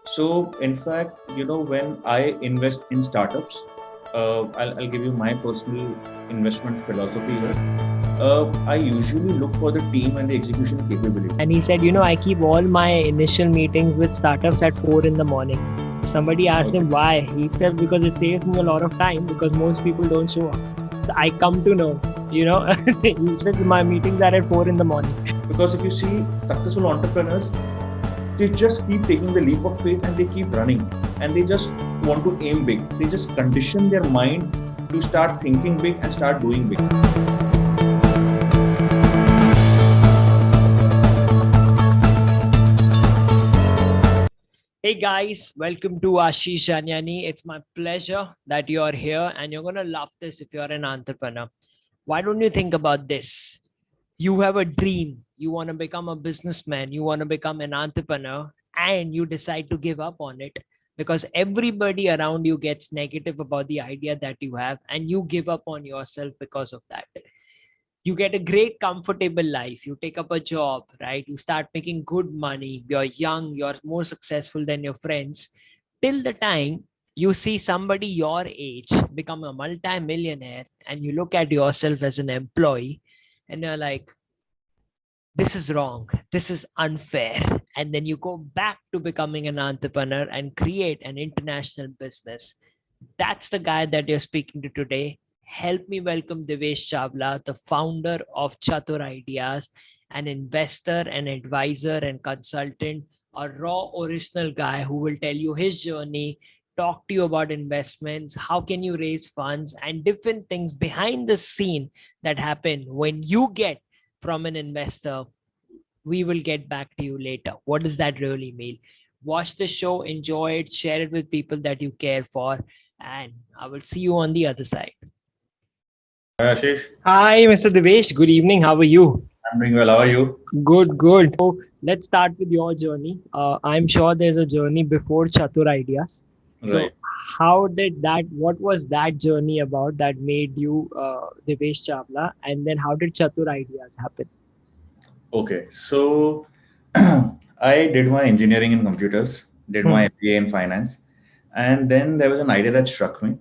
So, in fact, when I invest in startups, I'll give you my personal investment philosophy here. I usually look for the team and the execution capability. And he said, I keep all my initial meetings with startups at 4 in the morning. Somebody asked Okay. him why. He said, because it saves me a lot of time because most people don't show up. So I come to know, he said, my meetings are at 4 in the morning. Because if you see successful entrepreneurs, they just keep taking the leap of faith and they keep running and they just want to aim big. They just condition their mind to start thinking big and start doing big. Hey guys, welcome to Ashish Janiani. It's my pleasure that you're here and you're going to love this if you're an entrepreneur. Why don't you think about this? You have a dream, you want to become a businessman, you want to become an entrepreneur, and you decide to give up on it because everybody around you gets negative about the idea that you have, and you give up on yourself because of that. You get a great comfortable life, you take up a job, right? You start making good money, you're young, you're more successful than your friends, till the time you see somebody your age become a multi-millionaire and you look at yourself as an employee and you're like, this is wrong, this is unfair, and then you go back to becoming an entrepreneur and create an international business. That's the guy that you're speaking to today. Help me welcome Devesh Chawla, the founder of Chatur Ideas, an investor, an advisor, and consultant, a raw original guy who will tell you his journey, talk to you about investments, how can you raise funds, and different things behind the scene that happen when you get from an investor. We will get back to you later. What does that really mean? Watch the show, enjoy it, share it with people that you care for, and I will see you on the other side. Hi, Ashish. Hi, Mr. Devesh. Good evening. How are you? I'm doing well. How are you? Good, good. So let's start with your journey. I'm sure there's a journey before Chatur Ideas. So Right. how did that, what was that journey about that made you Devesh Chawla? And then how did Chatur Ideas happen? Okay. So I did my engineering in computers, did my Hmm. MBA in finance, and then there was an idea that struck me,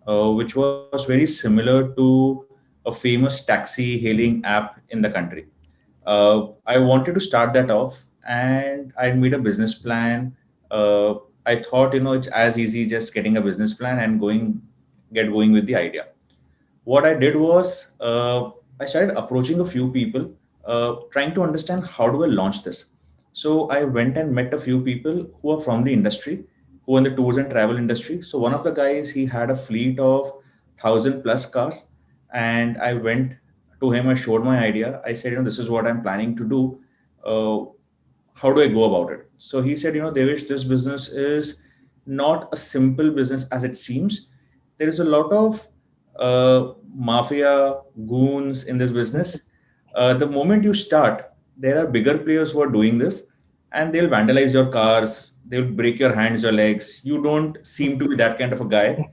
which was very similar to a famous taxi hailing app in the country. I wanted to start that off, and I made a business plan. I thought, it's as easy just getting a business plan and get going with the idea. What I did was I started approaching a few people, trying to understand how do I launch this. So I went and met a few people who are from the industry, who are in the tours and travel industry. So one of the guys, he had a fleet of 1,000+ cars, and I went to him. I showed my idea. I said, this is what I'm planning to do. Uh, how do I go about it? So he said, Devish, this business is not a simple business as it seems. There is a lot of mafia goons in this business. The moment you start, there are bigger players who are doing this, and they'll vandalize your cars, they'll break your hands, your legs. You don't seem to be that kind of a guy.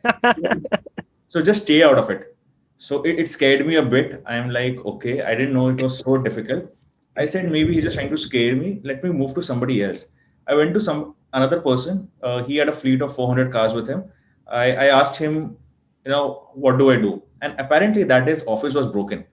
So just stay out of it. So it scared me a bit. I'm like, okay, I didn't know it was so difficult. I said maybe he's just trying to scare me. Let me move to somebody else. I went to some another person. He had a fleet of 400 cars with him. I asked him, what do I do? And apparently that his office was broken.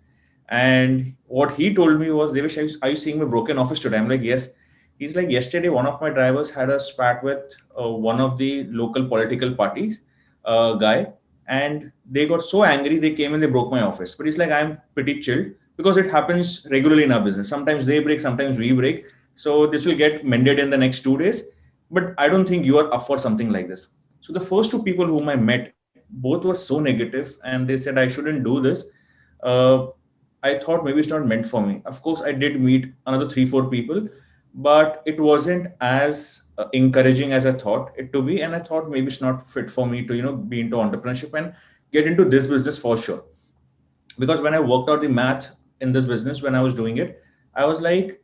And what he told me was, Devesh, are you seeing my broken office today? I'm like, yes. He's like, yesterday, one of my drivers had a spat with one of the local political parties guy, and they got so angry they came and they broke my office. But he's like, I'm pretty chilled because it happens regularly in our business. Sometimes they break, sometimes we break. So this will get mended in the next 2 days. But I don't think you are up for something like this. So the first two people whom I met, both were so negative, and they said I shouldn't do this. Uh, I thought maybe it's not meant for me. Of course, I did meet another three, four people, but it wasn't as encouraging as I thought it to be. And I thought maybe it's not fit for me to, be into entrepreneurship and get into this business for sure. Because when I worked out the math in this business, when I was doing it, I was like,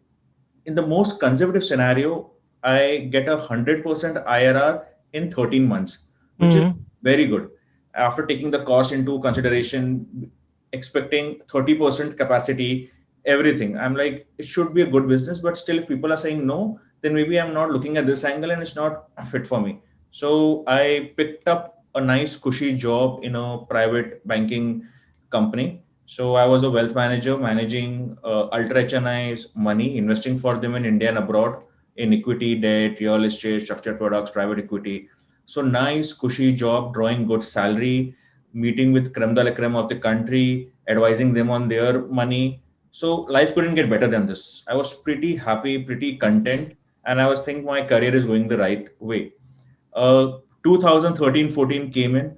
in the most conservative scenario, I get 100% IRR in 13 months, which is Hmm. very good. After taking the cost into consideration, expecting 30% capacity, everything. I'm like, it should be a good business, but still, if people are saying no, then maybe I'm not looking at this angle and it's not fit for me. So I picked up a nice cushy job in a private banking company. So I was a wealth manager managing ultra HNI's money, investing for them in India and abroad in equity, debt, real estate, structured products, private equity. So nice cushy job, drawing good salary, meeting with creme de la creme of the country, advising them on their money. So life couldn't get better than this. I was pretty happy, pretty content, and I was thinking my career is going the right way. 2013-14 came in,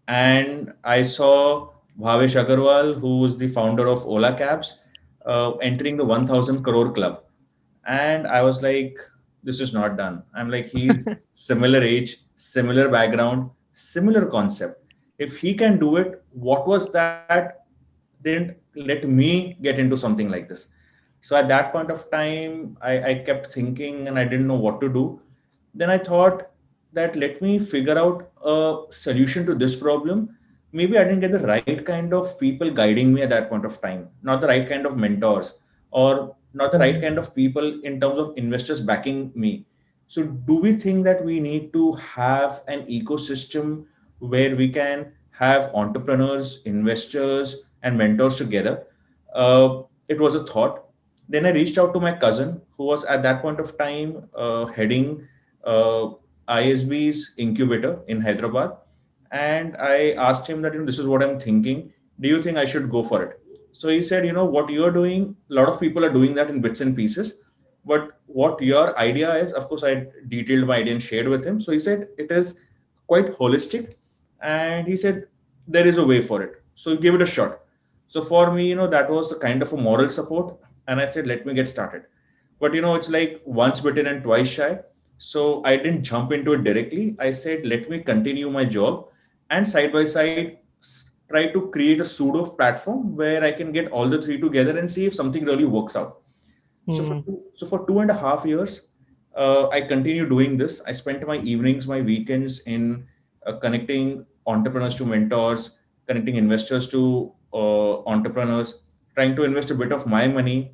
and I saw Bhavesh Agarwal, who is the founder of Ola Cabs, entering the 1,000 crore club. And I was like, this is not done. I'm like, he's similar age, similar background, similar concept. If he can do it, what was that didn't let me get into something like this? So at that point of time, I kept thinking and I didn't know what to do. Then I thought that let me figure out a solution to this problem. Maybe I didn't get the right kind of people guiding me at that point of time, not the right kind of mentors, or not the right kind of people in terms of investors backing me. So, do we think that we need to have an ecosystem where we can have entrepreneurs, investors, and mentors together? It was a thought. Then I reached out to my cousin, who was at that point of time heading uh, ISB's incubator in Hyderabad, and I asked him that, this is what I'm thinking. Do you think I should go for it? So he said, what you're doing, a lot of people are doing that in bits and pieces, but what your idea is, of course, I detailed my idea and shared with him. So he said it is quite holistic, and he said there is a way for it. So give it a shot. So for me, that was a kind of a moral support, and I said, let me get started. But it's like once bitten and twice shy. So I didn't jump into it directly. I said, let me continue my job and side by side try to create a pseudo platform where I can get all the three together and see if something really works out. So for 2.5 years, I continued doing this. I spent my evenings, my weekends in connecting entrepreneurs to mentors, connecting investors to entrepreneurs, trying to invest a bit of my money,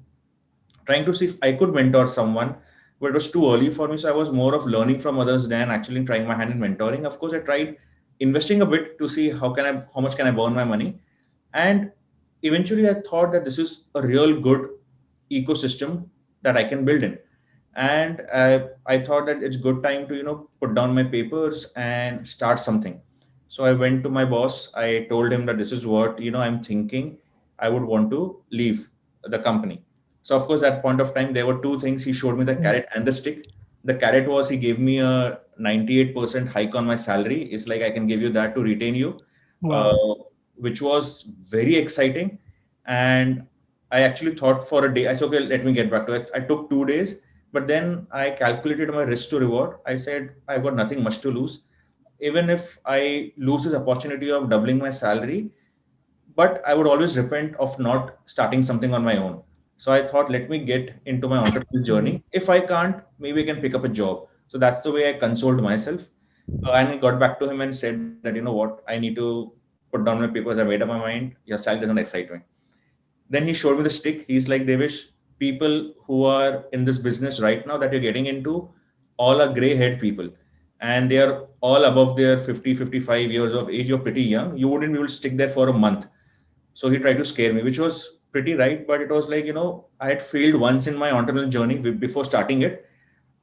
trying to see if I could mentor someone, but it was too early for me. So I was more of learning from others than actually trying my hand in mentoring. Of course, I tried investing a bit to see how much can I burn my money, and eventually I thought that this is a real good ecosystem that I can build in. And I thought that it's good time to put down my papers and start something. So I went to my boss. I told him that this is what I'm thinking. I would want to leave the company. So of course, at point of time, there were two things. He showed me the carrot and the stick. The carrot was he gave me a 98% hike on my salary. It's like I can give you that to retain you, uh, Wow. which was very exciting. And I actually thought for a day. I said, okay, let me get back to it. I took 2 days, but then I calculated my risk to reward. I said I've got nothing much to lose. Even if I lose this opportunity of doubling my salary, but I would always repent of not starting something on my own. So I thought, let me get into my entrepreneurial Mm. journey. If I can't, maybe I can pick up a job. So that's the way I consoled myself. And I got back to him and said that, what, I need to put down my papers. I made up my mind. Your salary doesn't excite me. Then he showed me the stick. He's like, Devish, people who are in this business right now that you're getting into, all are gray haired people. And they are all above their 50, 55 years of age. You're pretty young. You wouldn't be able to stick there for a month. So he tried to scare me, which was pretty right. But it was like, I had failed once in my entrepreneurial journey before starting it.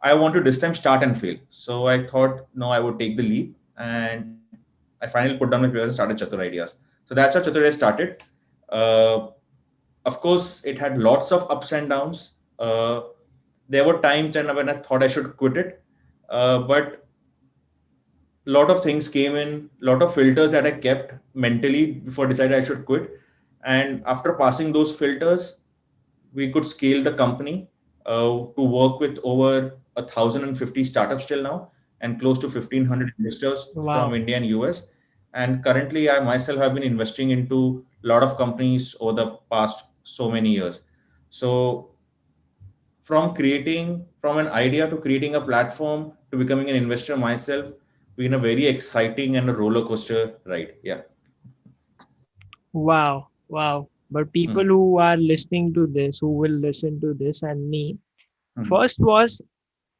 I want to this time start and fail. So I thought, no, I would take the leap. And I finally put down my papers and started Chatur Ideas. So that's how Chatur Ideas started. Uh, of course, it had lots of ups and downs. There were times when I thought I should quit it. But a lot of things came in, a lot of filters that I kept mentally before I decided I should quit. And after passing those filters, we could scale the company to work with over 1,050 startups till now and close to 1,500 investors from Wow. India and US. And currently, I myself have been investing into a lot of companies over the past so many years. So from an idea to creating a platform to becoming an investor myself, been a very exciting and a roller coaster ride. Yeah. Wow. Wow. But Hmm. people who are listening to this, who will listen to this and me, Hmm. first was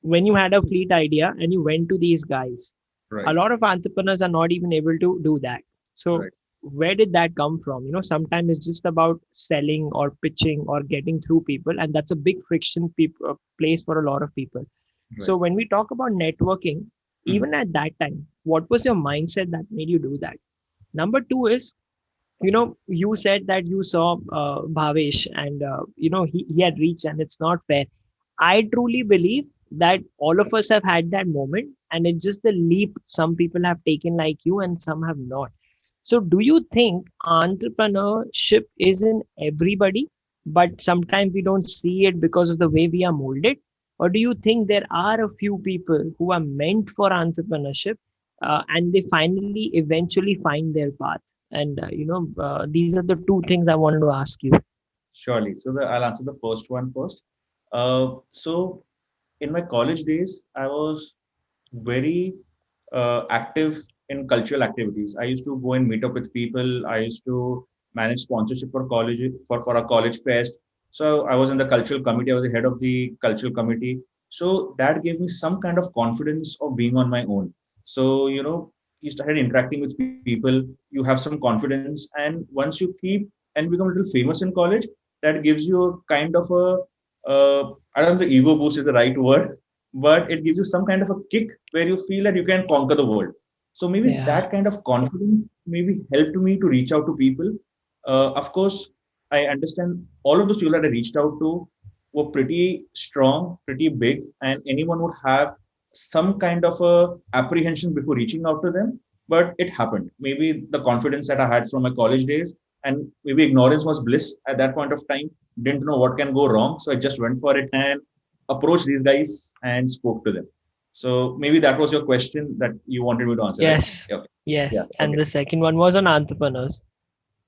when you had a fleet idea and you went to these guys, a Right. lot of entrepreneurs are not even able to do that. So Right. where did that come from? Sometimes it's just about selling or pitching or getting through people, and that's a big friction place for a lot of people. Right. So when we talk about networking, Hmm. even at that time, what was your mindset that made you do that? Number two is, you said that you saw Bhavesh, and he had reached, and it's not fair. I truly believe that all of us have had that moment, and it's just the leap some people have taken like you and some have not. So do you think entrepreneurship is in everybody, but sometimes we don't see it because of the way we are molded? Or do you think there are a few people who are meant for entrepreneurship, and they finally eventually find their path? And these are the two things I wanted to ask you. Surely. So I'll answer the first one first. So in my college days, I was very active in cultural activities. I used to go and meet up with people. I used to manage sponsorship for college for a college fest. So I was in the cultural committee. I was the head of the cultural committee. So that gave me some kind of confidence of being on my own. So you started interacting with people. You have some confidence, and once you keep and become a little famous in college, that gives you a kind of a I don't know if the ego boost is the right word, but it gives you some kind of a kick where you feel that you can conquer the world. So maybe Yeah. that kind of confidence maybe helped me to reach out to people. Of course, I understand all of those people that I reached out to were pretty strong, pretty big, and anyone would have some kind of a apprehension before reaching out to them. But it happened. Maybe the confidence that I had from my college days, and maybe ignorance was bliss at that point of time. Didn't know what can go wrong, so I just went for it and approached these guys and spoke to them. So maybe that was your question that you wanted me to answer, right? Yes. Okay. Yeah. Yes. And Okay. the second one was on entrepreneurs.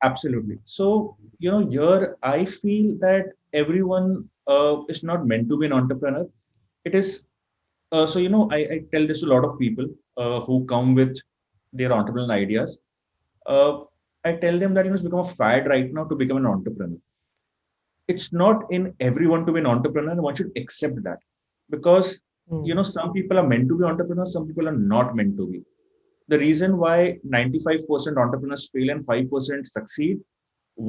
Absolutely. So, here I feel that everyone is not meant to be an entrepreneur. It is, I tell this to a lot of people who come with their entrepreneurial ideas. Uh, I tell them that, it's become a fad right now to become an entrepreneur. It's not in everyone to be an entrepreneur, and one should accept that, because Hmm. some people are meant to be entrepreneurs, some people are not meant to be. The reason why 95% entrepreneurs fail and 5% succeed,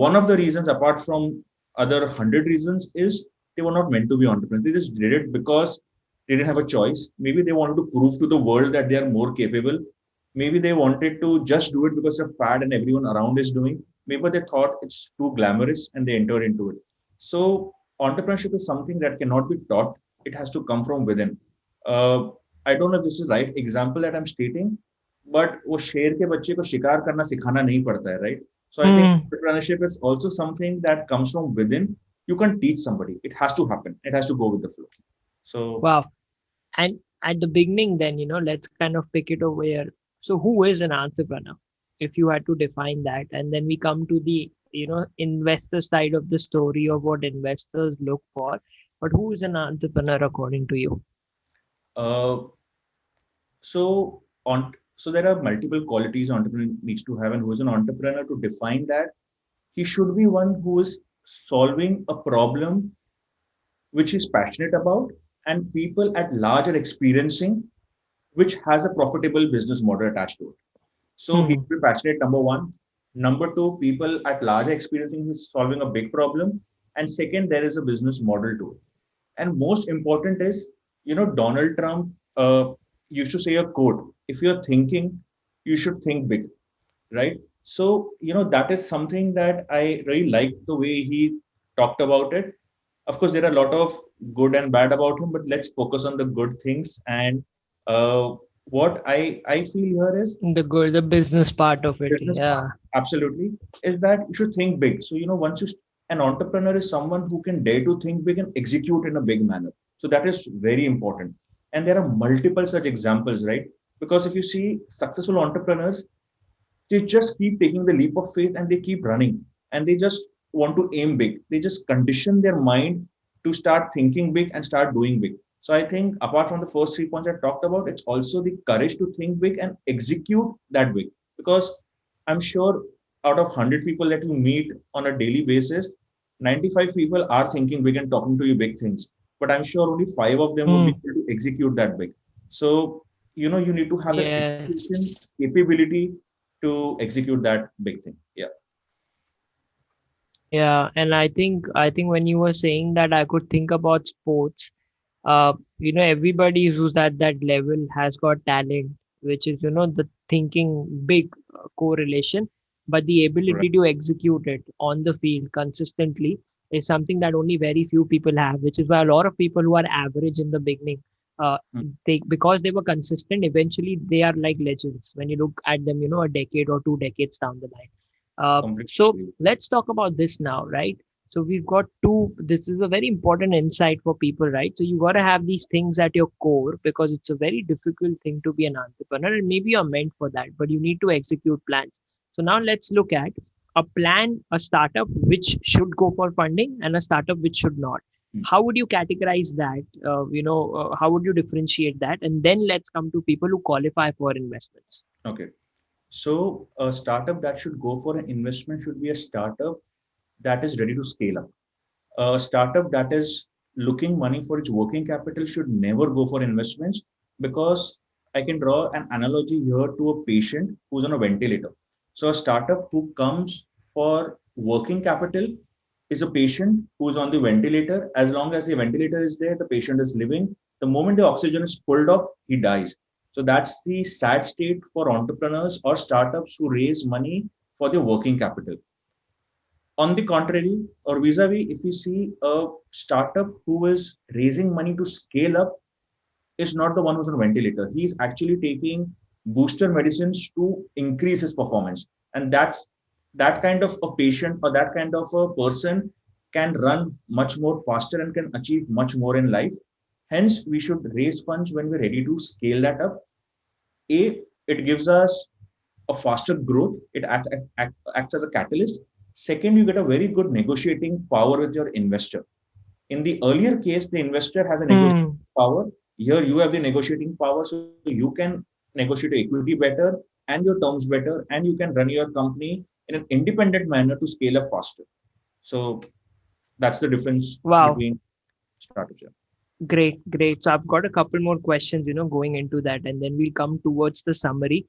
one of the reasons apart from other 100 reasons, is they were not meant to be entrepreneurs. They just did it because they didn't have a choice. Maybe they wanted to prove to the world that they are more capable. Maybe they wanted to just do it because of fad and everyone around is doing. Maybe they thought it's too glamorous and they entered into it. So entrepreneurship is something that cannot be taught. It has to come from within. Uh, I don't know if this is the right example that I'm stating, but वो शेर के बच्चे को शिकार करना सिखाना नहीं पड़ता है, right? So I think Hmm. entrepreneurship is also something that comes from within. You can't teach somebody. It has to happen. It has to go with the flow. So Wow. And at the beginning, then, let's kind of pick it over here. So, who is an entrepreneur? If you had to define that, and then we come to the, investor side of the story of what investors look for. But who is an entrepreneur according to you? uh, so there are multiple qualities an entrepreneur needs to have, and who is an entrepreneur, to define that, he should be one who is solving a problem which he's passionate about, and people at large are experiencing, which has a profitable business model attached to it. So he Hmm. should be passionate, number one. Number two, people at large are experiencing he's solving a big problem. And second, there is a business model to it. And most important is, Donald Trump used to say a quote: if you're thinking, you should think big, right? So, that is something that I really like the way he talked about it. Of course, there are a lot of good and bad about him, but let's focus on the good things. And what I feel here is The business part of it. business part, Yeah. absolutely, is that you should think big. So, once an entrepreneur is someone who can dare to think big and execute in a big manner. So that is very important. And there are multiple such examples, right? Because if you see successful entrepreneurs, they just keep taking the leap of faith and they keep running, and they just want to aim big. They just condition their mind to start thinking big and start doing big. So I think apart from the first 3 points I talked about, it's also the courage to think big and execute that big. Because I'm sure out of 100 people that you meet on a daily basis, 95 people are thinking big and talking to you big things. but I'm sure only 5 of them would be Hmm. able to execute that big. So, you need to have that Yes. execution capability to execute that big thing. Yeah. Yeah, and I think when you were saying that, I could think about sports. Everybody who's at that level has got talent, which is the thinking big correlation, but the Right. ability to execute it on the field consistently is something that only very few people have, which is why a lot of people who are average in the beginning, uh, Mm, they because they were consistent, eventually they are like legends when you look at them, a decade or 2 decades down the line. completely So agree. let's talk about this now, right? So we've got two. This is a very important insight for people, right? So you got to have these things at your core because it's a very difficult thing to be an entrepreneur, and maybe you're meant for that, but you need to execute plans. So now let's look at a plan, a startup which should go for funding, and a startup which should not. Mm, How would you categorize that? How would you differentiate that? And then let's come to people who qualify for investments. okay. So a startup that should go for an investment should be a startup that is ready to scale up. A startup that is looking money for its working capital should never go for investments, because I can draw an analogy here to a patient who's on a ventilator. So a startup who comes for working capital is a patient who's on the ventilator. As long as the ventilator is there, the patient is living. The moment the oxygen is pulled off, he dies. So that's the sad state for entrepreneurs or startups who raise money for their working capital. On the contrary, or vis-a-vis, if you see a startup who is raising money to scale up, is not the one who's on a ventilator. He's actually taking booster medicines to increase his performance. And that kind of a patient or that kind of a person can run much more faster and can achieve much more in life. Hence, we should raise funds when we're ready to scale that up. It gives us a faster growth. It acts as a catalyst. Second, you get a very good negotiating power with your investor. In the earlier case, the investor has a negotiating Hmm. power. Here, you have the negotiating power, so you can negotiate equity better and your terms better, and you can run your company in an independent manner to scale up faster. So that's the difference Wow. between startups. Yeah. Great, great. So I've got a couple more questions, going into that, and then we'll come towards the summary.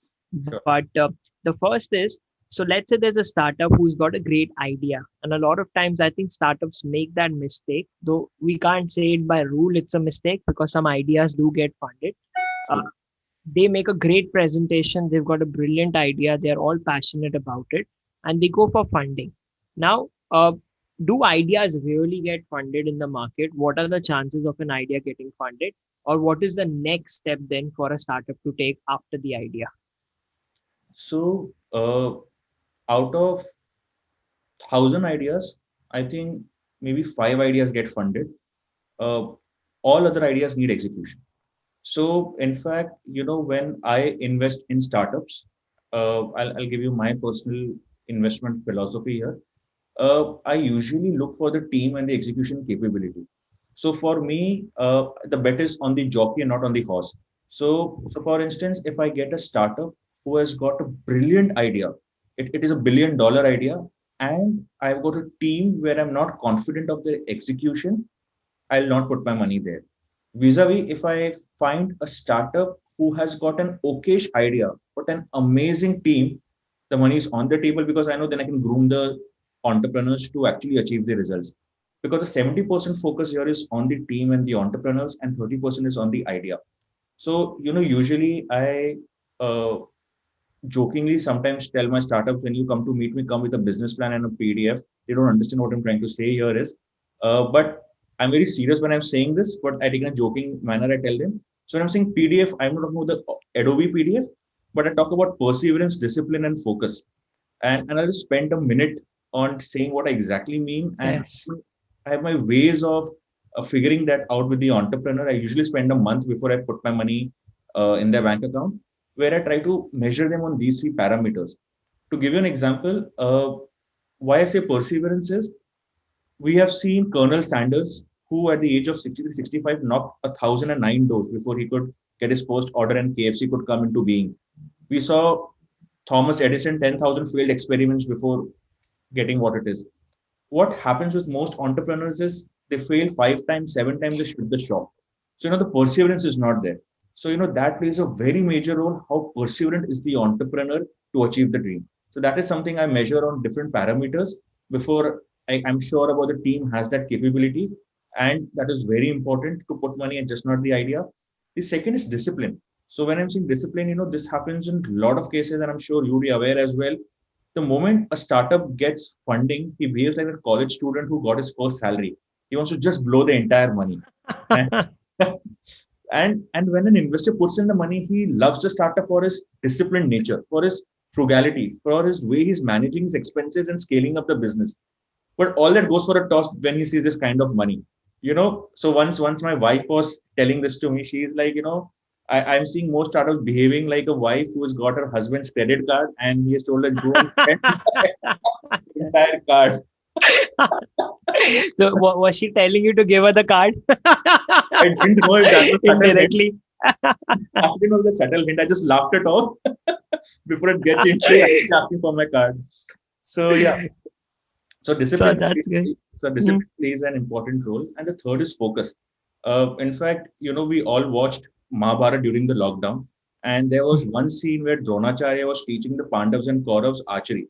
Sure. But the first is, so let's say there's a startup who's got a great idea, and a lot of times I think startups make that mistake, though we can't say it by rule it's a mistake because some ideas do get funded. Uh, True. they make a great presentation, they've got a brilliant idea, they're all passionate about it, and they go for funding. Now, do ideas really get funded in the market? What are the chances of an idea getting funded? Or what is the next step then for a startup to take after the idea? So out of 1,000 ideas, I think maybe 5 ideas get funded. Uh, all other ideas need execution. So, in fact, when I invest in startups, I'll give you my personal investment philosophy here. I usually look for the team and the execution capability. So, for me, the bet is on the jockey and not on the horse. So for instance, if I get a startup who has got a brilliant idea, it is a $1 billion idea, and I've got a team where I'm not confident of the execution, I'll not put my money there. Vis-a-vis, if I find a startup who has got an okayish idea but an amazing team, the money is on the table, because I know then I can groom the entrepreneurs to actually achieve the results. Because the 70% focus here is on the team and the entrepreneurs, and 30% is on the idea. So, usually I uh, jokingly sometimes tell my startups, when you come to meet me, come with a business plan and a PDF. They don't understand what I'm trying to say here is, but I'm very serious when I'm saying this, but I take in a joking manner, I tell them. So when I'm saying PDF, I'm not talking about the Adobe PDF, but I talk about perseverance, discipline, and focus. And I'll just spend a minute on saying what I exactly mean. And Yes. I have my ways of figuring that out with the entrepreneur. I usually spend a month before I put my money in their bank account, where I try to measure them on these 3 parameters. To give you an example, why I say perseverance is, we have seen Colonel Sanders, who at the age of 63, 65 knocked 1,009 doors before he could get his first order and KFC could come into being. We saw Thomas Edison, 10,000 failed experiments before getting what it is. What happens with most entrepreneurs is They fail 5 times, 7 times, they shut the shop. So, the perseverance is not there. So, that plays a very major role, how perseverant is the entrepreneur to achieve the dream. So that is something I measure on different parameters before I'm sure about the team has that capability. And that is very important to put money and just not the idea. The second is discipline. So when I'm saying discipline, this happens in a lot of cases, and I'm sure you'll be aware as well. The moment a startup gets funding, he behaves like a college student who got his first salary. He wants to just blow the entire money. And and when an investor puts in the money, he loves the startup for his disciplined nature, for his frugality, for his way he's managing his expenses and scaling up the business. But all that goes for a toss when he sees this kind of money. So once my wife was telling this to me, she's like, I'm seeing most startups behaving like a wife who's got her husband's credit card and he has told her go and spend the entire card. So was she telling you to give her the card? I didn't know if that was subtle hint. Indirectly. I didn't know the subtle hint. I just laughed it off before it gets into actually asking for my card. So yeah. So So discipline, that's good. so Hmm. discipline plays an important role, and the third is focus. In fact, we all watched Mahabharata during the lockdown, and there was one scene where Dronacharya was teaching the Pandavas and Kauravas archery.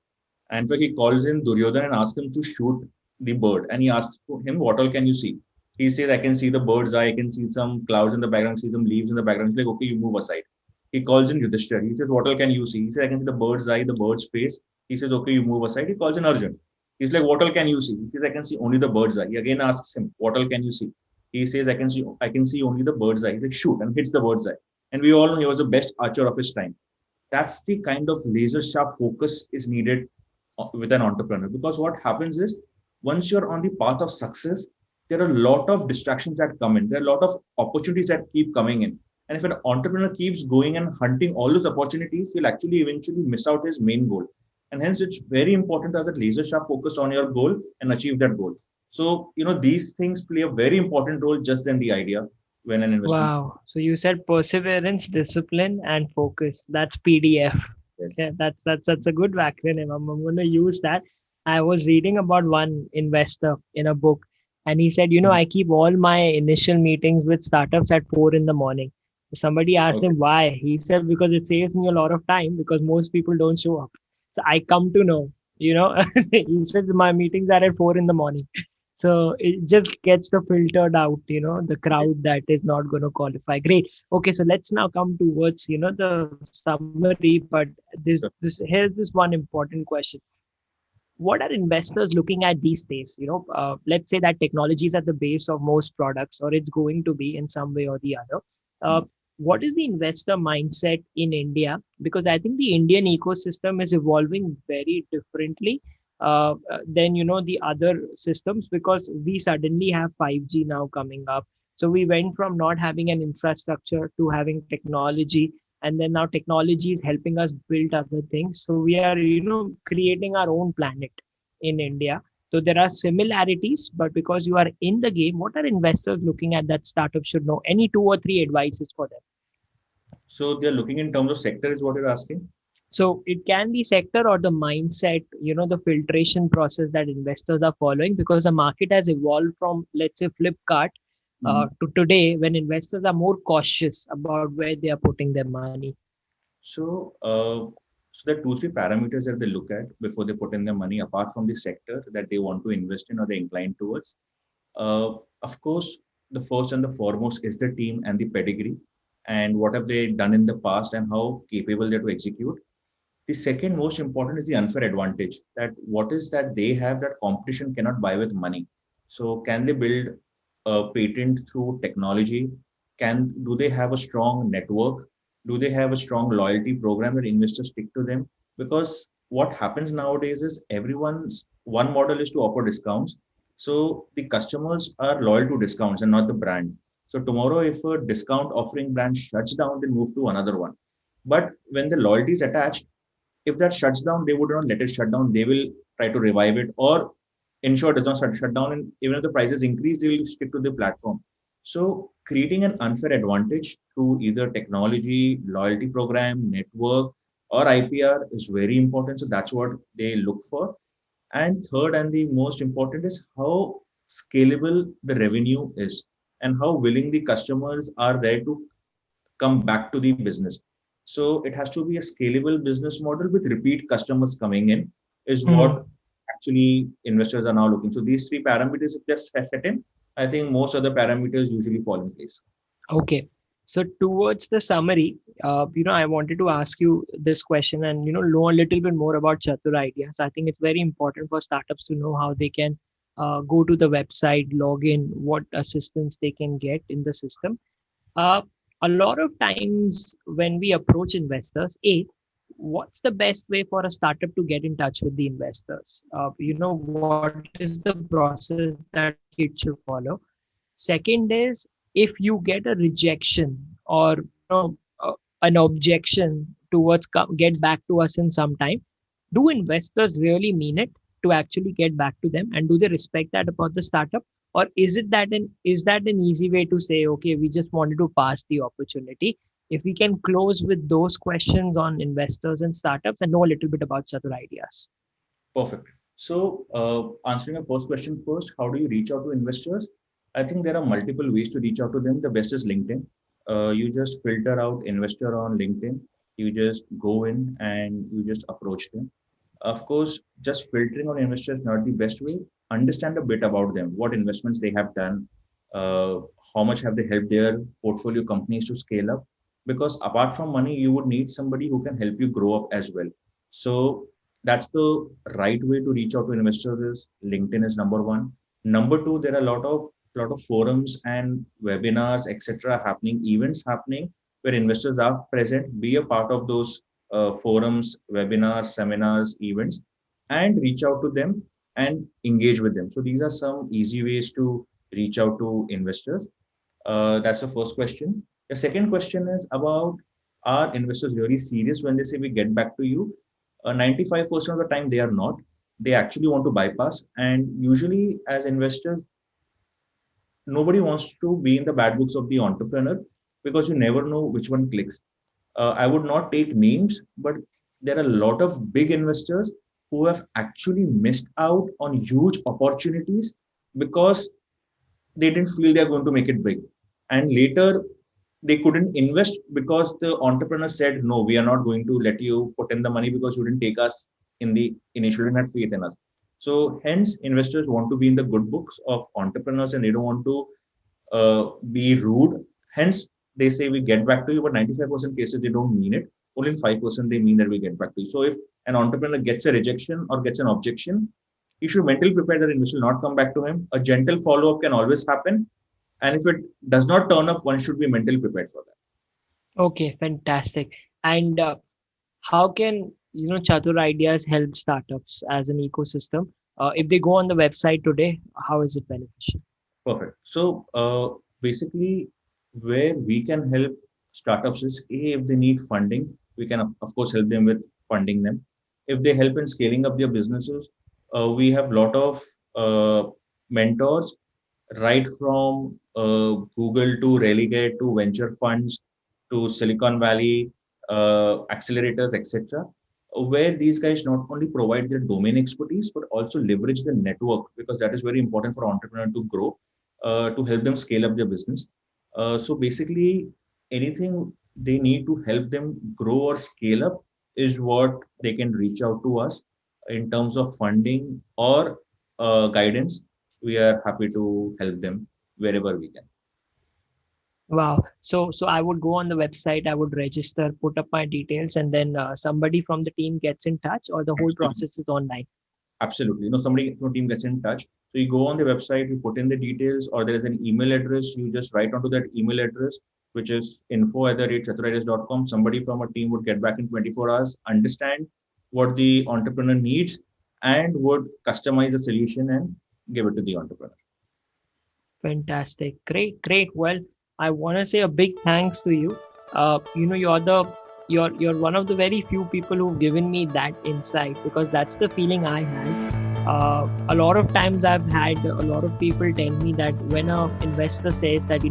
And in fact, he calls in Duryodhana and asks him to shoot the bird, and he asks him, "What all can you see?" He says, "I can see the bird's eye. I can see some clouds in the background, see some leaves in the background." He's like, "Okay, you move aside." He calls in Yudhishthira. He says, "What all can you see?" He says, "I can see the bird's eye, the bird's face." He says, "Okay, you move aside." He calls in Arjun. He's like, "What all can you see?" He says, "I can see only the bird's eye." He again asks him, "What all can you see?" He says, I can see only the bird's eye." He's like, "Shoot," and hits the bird's eye. And we all know he was the best archer of his time. That's the kind of laser sharp focus is needed with an entrepreneur. Because what happens is once you're on the path of success, there are a lot of distractions that come in. There are a lot of opportunities that keep coming in. And if an entrepreneur keeps going and hunting all those opportunities, he'll actually eventually miss out his main goal. And hence, it's very important to have that laser sharp focus on your goal and achieve that goal. So, these things play a very important role just than the idea when an investment. Wow. So you said perseverance, discipline, and focus. That's PDF. Yeah, Yes. that's a good acronym. I'm going to use that. I was reading about one investor in a book, and he said, Mhm. I keep all my initial meetings with startups at 4 in the morning. Somebody asked Okay. him why. He said because it saves me a lot of time because most people don't show up. So I come to know, he said my meetings are at 4 in the morning. So it just gets the filtered out, the crowd that is not going to qualify. Great. Okay, so let's now come towards, the summary. But So, here's this one important question. What are investors looking at these days? Let's say that technology is at the base of most products, or it's going to be in some way or the other. Uh, mm, what is the investor mindset in India? Because I think the Indian ecosystem is evolving very differently than the other systems, because we suddenly have 5G now coming up. So we went from not having an infrastructure to having technology, and then now technology is helping us build other things. So we are creating our own planet in India. So there are similarities, but because you are in the game, what are investors looking at that startup should know? Any two or three advices for them? so they're looking in terms of sector, is what you're asking. So it can be sector or the mindset, the filtration process that investors are following, because the market has evolved from, let's say, Flipkart Mhm. to today, when investors are more cautious about where they are putting their money. So, so there are two, three parameters that they look at before they put in their money, apart from the sector that they want to invest in or they're inclined towards. Of course, the first and the foremost is the team and the pedigree, and what have they done in the past and how capable they're to execute. The second most important is the unfair advantage, that what is that they have that competition cannot buy with money. So can they build a patent through technology? Do they have a strong network? Do they have a strong loyalty program that investors stick to them? Because what happens nowadays is everyone's one model is to offer discounts. So the customers are loyal to discounts and not the brand. So tomorrow, if a discount offering brand shuts down, they move to another one. But when the loyalty is attached, if that shuts down, they would not let it shut down. They will try to revive it or ensure it does not shut down. And even if the prices increase, they will stick to the platform. So creating an unfair advantage through either technology, loyalty program, network, or IPR is very important. So that's what they look for. And third, and the most important, is how scalable the revenue is and how willing the customers are there to come back to the business. So it has to be a scalable business model with repeat customers coming in is what actually investors are now looking. So these three parameters, if they're set in, I think most other parameters usually fall in place. Okay. So towards the summary, I wanted to ask you this question and, know a little bit more about Chatur Ideas. I think it's very important for startups to know how they can go to the website, log in, what assistance they can get in the system. Uh, a lot of times when we approach investors, what's the best way for a startup to get in touch with the investors? What is the process that it should follow? Second is, if you get a rejection or an objection towards get back to us in some time, do investors really mean it to actually get back to them, and do they respect that about the startup? Or is that an easy way to say, okay, we just wanted to pass the opportunity? If we can close with those questions on investors and startups and know a little bit about Chatur Ideas. Perfect. So, answering your first question first, how do you reach out to investors? I think there are multiple ways to reach out to them. The best is LinkedIn. You just filter out investor on LinkedIn. You just go in and you just approach them. Of course, just filtering on investors is not the best way. Understand a bit about them, what investments they have done, uh, how much have they helped their portfolio companies to scale up. Because apart from money, you would need somebody who can help you grow up as well. So that's the right way to reach out to investors. Is LinkedIn is number one. Number two, there are a lot of forums and webinars, etc., happening, events happening where investors are present. Be a part of those forums, webinars, seminars, events, and reach out to them and engage with them. So these are some easy ways to reach out to investors. That's the first question. The second question is about, are investors really serious when they say we get back to you? 95% of the time they are not. They actually want to bypass. And usually, as investors, nobody wants to be in the bad books of the entrepreneur because you never know which one clicks. I would not take names, but there are a lot of big investors who have actually missed out on huge opportunities because they didn't feel they're going to make it big. And later, they couldn't invest because the entrepreneur said, no, we are not going to let you put in the money because you didn't take us in the initial, didn't have faith in us. So, hence, investors want to be in the good books of entrepreneurs and they don't want to be rude. Hence, they say we get back to you, but 95% cases they don't mean it. Only 5% they mean that we get back to you. So if an entrepreneur gets a rejection or gets an objection, he should mentally prepare that it will not come back to him. A gentle follow-up can always happen. And if it does not turn up, one should be mentally prepared for that. Okay, fantastic. And how can Chatur Ideas help startups as an ecosystem? If they go on the website today, how is it beneficial? Perfect. So basically, where we can help startups is if they need funding, we can of course help them with funding them. If they help in scaling up their businesses, we have a lot of mentors, right from Google to Relegate to venture funds to Silicon Valley accelerators, etc., where these guys not only provide their domain expertise but also leverage the network because that is very important for entrepreneur to grow to help them scale up their business. So basically, anything they need to help them grow or scale up is what they can reach out to us in terms of funding or guidance. We are happy to help them wherever we can. Wow. So I would go on the website, I would register, put up my details, and then somebody from the team gets in touch, or the whole Absolutely. process is online. Absolutely. Somebody from team gets in touch. So you go on the website, you put in the details, or there is an email address. You just write onto that email address, which is info@chaturideas.com. Somebody from a team would get back in 24 hours, understand what the entrepreneur needs, and would customize a solution and give it to the entrepreneur. Fantastic. Great, great. Well, I want to say a big thanks to you. You're one of the very few people who've given me that insight, because that's the feeling I had. A lot of times I've had a lot of people tell me that when a investor says that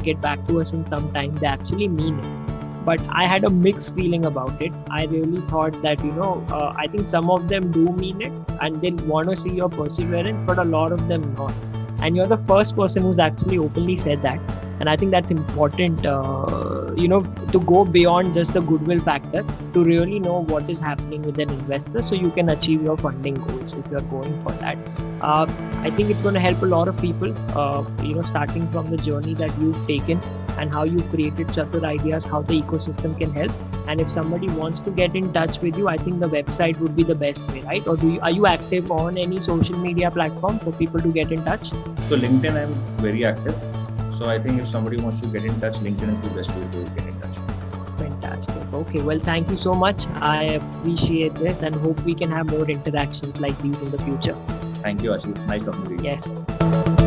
get back to us in some time, they actually mean it. But I had a mixed feeling about it. I really thought that I think some of them do mean it and they want to see your perseverance, but a lot of them not. and you're the first person who's actually openly said that. And I think that's important, to go beyond just the goodwill factor, to really know what is happening with an investor so you can achieve your funding goals if you're going for that. I think it's going to help a lot of people, starting from the journey that you've taken and how you've created Chatur Ideas, how the ecosystem can help. And if somebody wants to get in touch with you, I think the website would be the best way, right? Or are you active on any social media platform for people to get in touch? So LinkedIn, I'm very active. So I think if somebody wants to get in touch, LinkedIn is the best way to get in touch. Fantastic. Okay, well, thank you so much. I appreciate this and hope we can have more interactions like these in the future. Thank you, Ashish. Nice talking to you. Yes.